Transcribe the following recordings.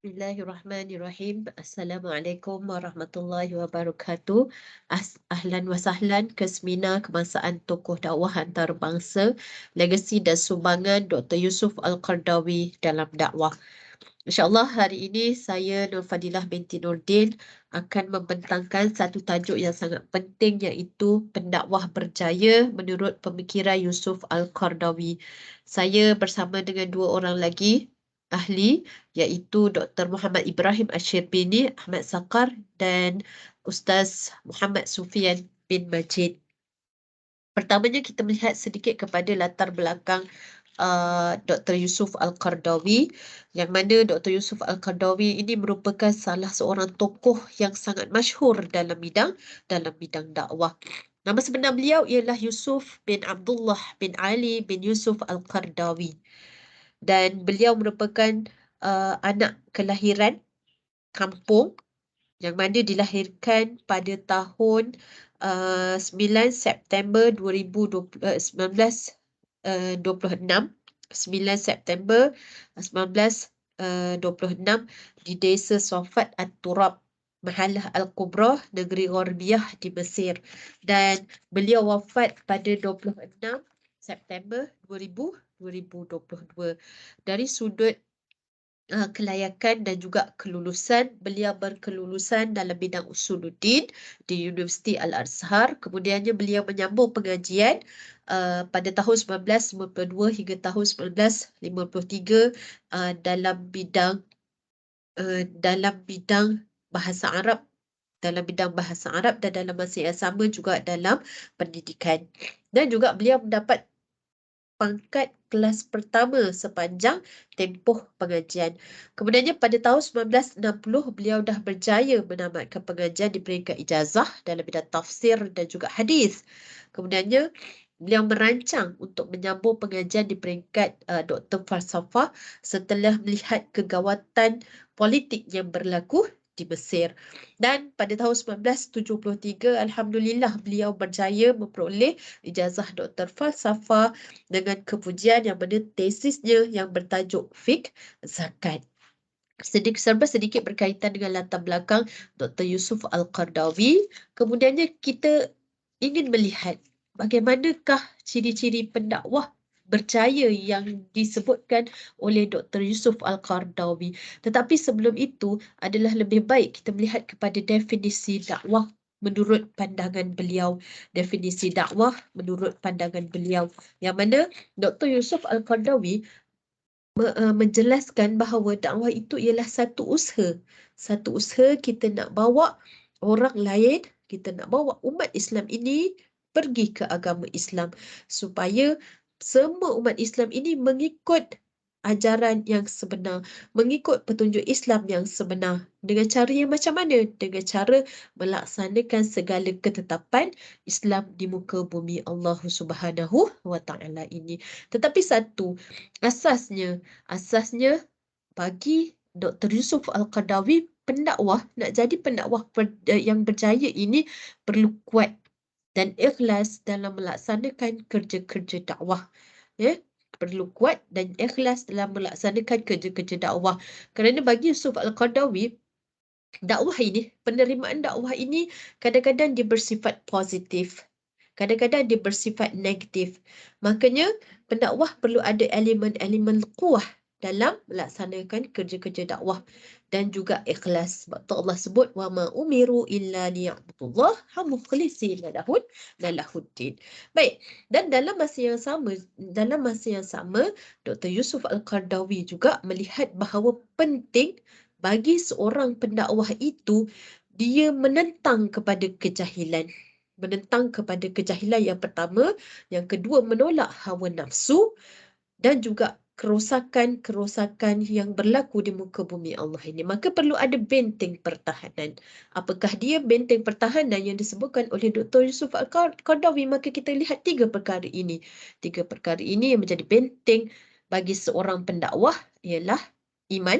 Bismillahirrahmanirrahim. Assalamualaikum warahmatullahi wabarakatuh. Ahlan wa sahlan ke seminar kebangsaan tokoh dakwah antarabangsa, legasi dan sumbangan Dr. Yusuf Al-Qardawi dalam dakwah. InsyaAllah hari ini saya Nur Fadilah binti Nordin akan membentangkan satu tajuk yang sangat penting, iaitu pendakwah berjaya menurut pemikiran Yusuf Al-Qardawi. Saya bersama dengan dua orang lagi ahli, iaitu Dr. Muhammad Ibrahim Ashirbini, Ahmad Sakar dan Ustaz Muhammad Sufian bin Majid. Pertamanya kita melihat sedikit kepada latar belakang Dr. Yusuf Al-Qardawi, yang mana Dr. Yusuf Al-Qardawi ini merupakan salah seorang tokoh yang sangat masyhur dalam bidang dakwah. Nama sebenar beliau ialah Yusuf bin Abdullah bin Ali bin Yusuf Al-Qardawi, dan beliau merupakan anak kelahiran kampung yang mana dilahirkan pada tahun 9 September 1926 di Desa Sofat At-Turab, Mahalah Al-Kubra, Negeri Ghorbiyah di Mesir, dan beliau wafat pada 26 September 2022. Dari sudut kelayakan dan juga kelulusan, beliau berkelulusan dalam bidang usuluddin di Universiti Al-Azhar. Kemudiannya beliau menyambung pengajian pada tahun 1952 hingga tahun 1953 dalam bidang bahasa Arab, dan dalam masa yang sama juga dalam pendidikan. Dan juga beliau mendapat pangkat kelas pertama sepanjang tempoh pengajian. Kemudiannya pada tahun 1960 beliau dah berjaya menamatkan pengajian di peringkat ijazah dalam bidang tafsir dan juga hadis. Kemudiannya beliau merancang untuk menyambung pengajian di peringkat Doktor Falsafah setelah melihat kegawatan politik yang berlaku di Mesir. Dan pada tahun 1973, Alhamdulillah beliau berjaya memperoleh ijazah Doktor Falsafah dengan kepujian yang mana tesisnya yang bertajuk Fiqh Zakat. Serba sedikit berkaitan dengan latar belakang Dr. Yusuf Al-Qardawi. Kemudiannya kita ingin melihat bagaimanakah ciri-ciri pendakwah berjaya yang disebutkan oleh Dr. Yusuf Al-Qardawi. Tetapi sebelum itu adalah lebih baik kita melihat kepada definisi dakwah menurut pandangan beliau. Definisi dakwah menurut pandangan beliau, yang mana Dr. Yusuf Al-Qardawi menjelaskan bahawa dakwah itu ialah satu usaha. Satu usaha kita nak bawa orang lain, kita nak bawa umat Islam ini pergi ke agama Islam, supaya semua umat Islam ini mengikut ajaran yang sebenar, mengikut petunjuk Islam yang sebenar. Dengan cara yang macam mana? Dengan cara melaksanakan segala ketetapan Islam di muka bumi Allah Subhanahu wa Ta'ala ini. Tetapi asasnya bagi Dr. Yusuf Al-Qardawi, nak jadi pendakwah yang berjaya ini perlu kuat dan ikhlas dalam melaksanakan kerja-kerja dakwah. Perlu kuat dan ikhlas dalam melaksanakan kerja-kerja dakwah. Kerana bagi Yusuf Al-Qardawi, penerimaan dakwah ini kadang-kadang dia bersifat positif, kadang-kadang dia bersifat negatif. Makanya pendakwah perlu ada elemen-elemen kuah dalam melaksanakan kerja-kerja dakwah dan juga ikhlas. Sebab tu Allah sebut wa ma umiru illa liya'budullaha mukhlishina lahuddin. Baik, dan dalam masa yang sama Dr. Yusuf Al-Qardawi juga melihat bahawa penting bagi seorang pendakwah itu dia menentang kepada kejahilan. Yang pertama, yang kedua menolak hawa nafsu, dan juga kerosakan yang berlaku di muka bumi Allah ini. Maka perlu ada benteng pertahanan. Apakah dia benteng pertahanan yang disebutkan oleh Dr. Yusuf Al-Qardawi? Maka kita lihat tiga perkara ini. Tiga perkara ini yang menjadi benteng bagi seorang pendakwah ialah iman,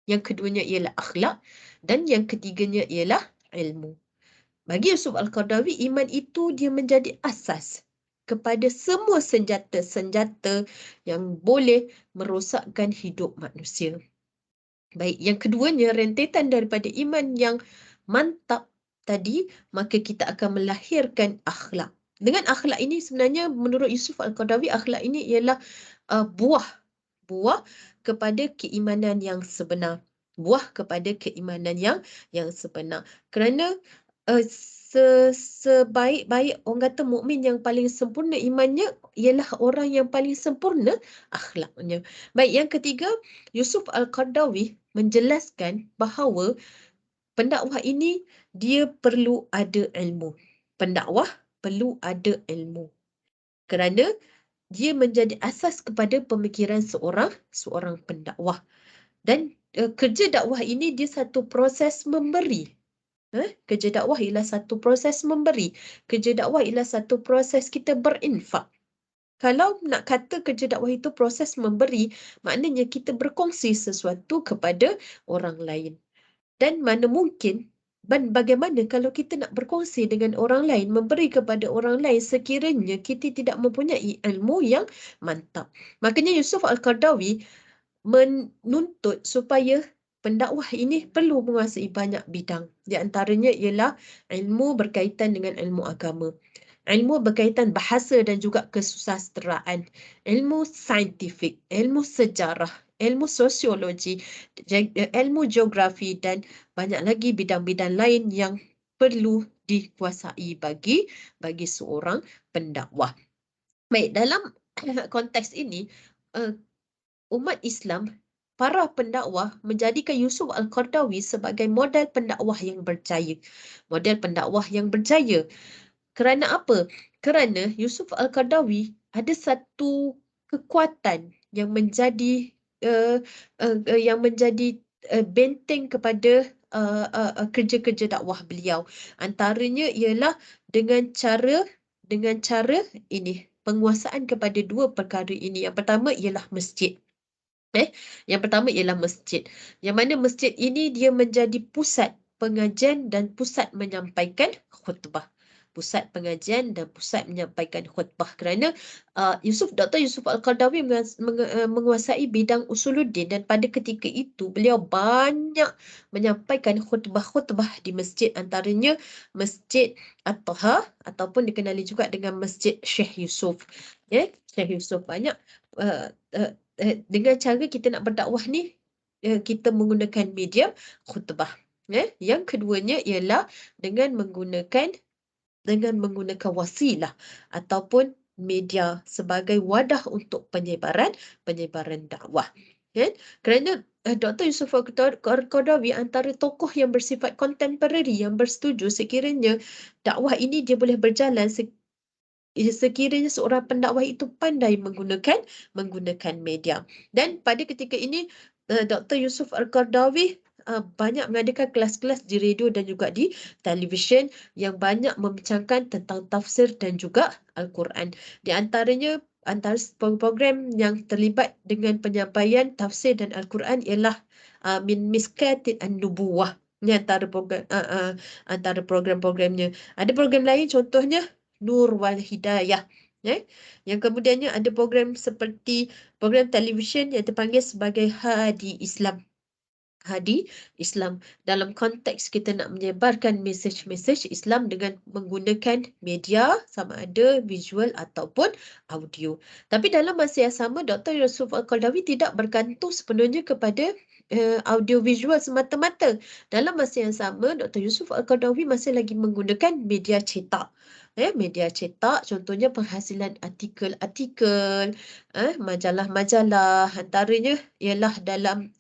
yang keduanya ialah akhlak, dan yang ketiganya ialah ilmu. Bagi Yusuf Al-Qardawi, iman itu dia menjadi asas kepada semua senjata-senjata yang boleh merosakkan hidup manusia. Baik, yang keduanya rentetan daripada iman yang mantap tadi, maka kita akan melahirkan akhlak. Dengan akhlak ini sebenarnya menurut Yusuf Al-Qaradawi, akhlak ini ialah buah kepada keimanan yang sebenar. Buah kepada keimanan yang sebenar. Kerana sebaik-baik orang kata mukmin yang paling sempurna imannya ialah orang yang paling sempurna akhlaknya. Baik, yang ketiga, Yusuf Al-Qaradawi menjelaskan bahawa pendakwah ini dia perlu ada ilmu. Pendakwah perlu ada ilmu. Kerana dia menjadi asas kepada pemikiran seorang pendakwah. Dan kerja dakwah ini dia satu proses memberi. Kerja dakwah ialah satu proses memberi. Kerja dakwah ialah satu proses kita berinfak. Kalau nak kata kerja dakwah itu proses memberi, maknanya kita berkongsi sesuatu kepada orang lain. Dan mana mungkin, bagaimana kalau kita nak berkongsi dengan orang lain, memberi kepada orang lain sekiranya kita tidak mempunyai ilmu yang mantap. Makanya Yusuf Al-Qaradawi menuntut supaya pendakwah ini perlu menguasai banyak bidang. Di antaranya ialah ilmu berkaitan dengan ilmu agama. Ilmu berkaitan bahasa dan juga kesusasteraan. Ilmu saintifik, ilmu sejarah, ilmu sosiologi, ilmu geografi dan banyak lagi bidang-bidang lain yang perlu dikuasai bagi seorang pendakwah. Baik, dalam konteks ini, umat Islam, para pendakwah menjadikan Yusuf Al-Qaradawi sebagai model pendakwah yang berjaya. Model pendakwah yang berjaya. Kerana apa? Kerana Yusuf Al-Qaradawi ada satu kekuatan yang menjadi benteng kepada kerja-kerja dakwah beliau. Antaranya ialah dengan cara ini, penguasaan kepada dua perkara ini. Yang pertama ialah masjid. Yang pertama ialah masjid. Yang mana masjid ini dia menjadi pusat pengajian dan pusat menyampaikan khutbah. Pusat pengajian dan pusat menyampaikan khutbah. Kerana Dr. Yusuf Al-Qaradawi menguasai bidang usuluddin, dan pada ketika itu beliau banyak menyampaikan khutbah-khutbah di masjid, antaranya Masjid At-Taha ataupun dikenali juga dengan Masjid Syekh Yusuf. Syekh Yusuf banyak dengan cara kita nak berdakwah ni, kita menggunakan media khutbah. Yang keduanya ialah dengan menggunakan wasilah ataupun media sebagai wadah untuk penyebaran dakwah. Kerana Dr. Yusuf Al-Qaradawi antara tokoh yang bersifat contemporary yang bersetuju sekiranya dakwah ini dia boleh berjalan sekiranya seorang pendakwah itu pandai menggunakan media. Dan pada ketika ini Dr. Yusuf Al-Qaradawi banyak mengadakan kelas-kelas di radio dan juga di televisyen yang banyak membincangkan tentang tafsir dan juga Al-Quran. Di antaranya, antara program yang terlibat dengan penyampaian tafsir dan Al-Quran ialah Min Miskatin An-Nubuwah. Ini antara program-programnya. Ada program lain contohnya Nur wal Hidayah. Yang kemudiannya ada program seperti program televisyen yang terpanggil sebagai Hadi Islam. Hadi Islam. Dalam konteks kita nak menyebarkan mesej-mesej Islam dengan menggunakan media sama ada visual ataupun audio. Tapi dalam masa yang sama, Dr. Yusuf Al-Qaradawi tidak bergantung sepenuhnya kepada audio visual semata-mata. Dalam masa yang sama, Dr. Yusuf Al-Qaradawi masih lagi menggunakan media cetak. Media cetak, contohnya penghasilan artikel-artikel, majalah-majalah, antaranya ialah dalam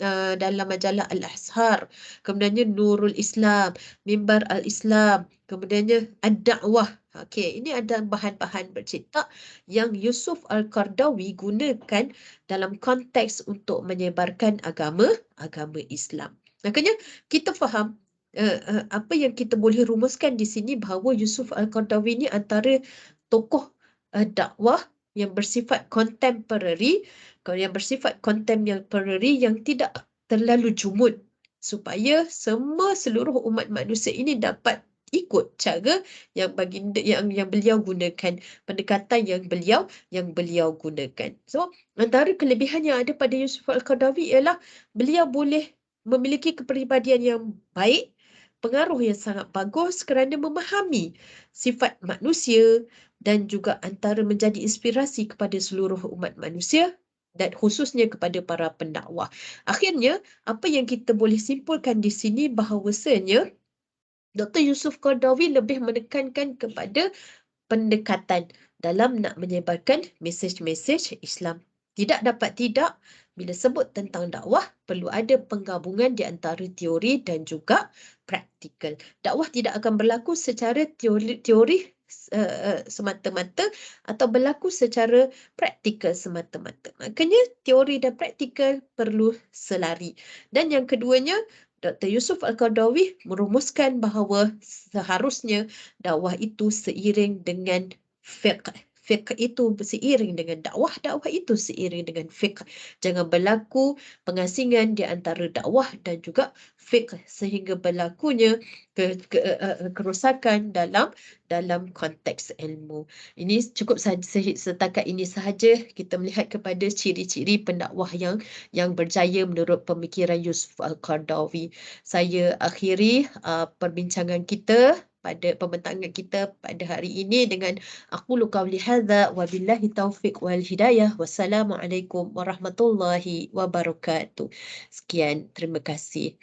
majalah Al-Azhar, kemudiannya Nurul Islam, Mimbar Al-Islam, kemudiannya Ad-Da'wah. Okey, ini ada bahan-bahan bercetak yang Yusuf Al-Qaradawi gunakan dalam konteks untuk menyebarkan agama Islam. Makanya kita faham apa yang kita boleh rumuskan di sini bahawa Yusuf Al-Qaradawi ni antara tokoh dakwah yang bersifat contemporary, yang tidak terlalu jumud, supaya seluruh umat manusia ini dapat ikut cara yang beliau gunakan, pendekatan yang beliau gunakan. So, antara kelebihan yang ada pada Yusuf Al-Qaradawi ialah beliau boleh memiliki kepribadian yang baik, pengaruh yang sangat bagus kerana memahami sifat manusia dan juga antara menjadi inspirasi kepada seluruh umat manusia dan khususnya kepada para pendakwah. Akhirnya, apa yang kita boleh simpulkan di sini bahawasanya Dr. Yusuf Qaradawi lebih menekankan kepada pendekatan dalam nak menyebarkan mesej-mesej Islam. Tidak dapat tidak, bila sebut tentang dakwah, perlu ada penggabungan di antara teori dan juga praktikal. Dakwah tidak akan berlaku secara teori semata-mata atau berlaku secara praktikal semata-mata. Makanya teori dan praktikal perlu selari. Dan yang keduanya, Dr. Yusuf Al-Qaradawi merumuskan bahawa seharusnya dakwah itu seiring dengan fiqh. Fiqh itu seiring dengan dakwah, dakwah itu seiring dengan fiqh. Jangan berlaku pengasingan di antara dakwah dan juga fiqh sehingga berlakunya kerosakan dalam konteks ilmu. Ini cukup sahaja, setakat ini sahaja kita melihat kepada ciri-ciri pendakwah yang berjaya menurut pemikiran Yusuf Al-Qaradawi. Saya akhiri perbincangan kita pada pembentangan kita pada hari ini dengan aqulu qawli hadza wa billahi taufiq wal hidayah. Wassalamualaikum warahmatullahi wabarakatuh. Sekian, terima kasih.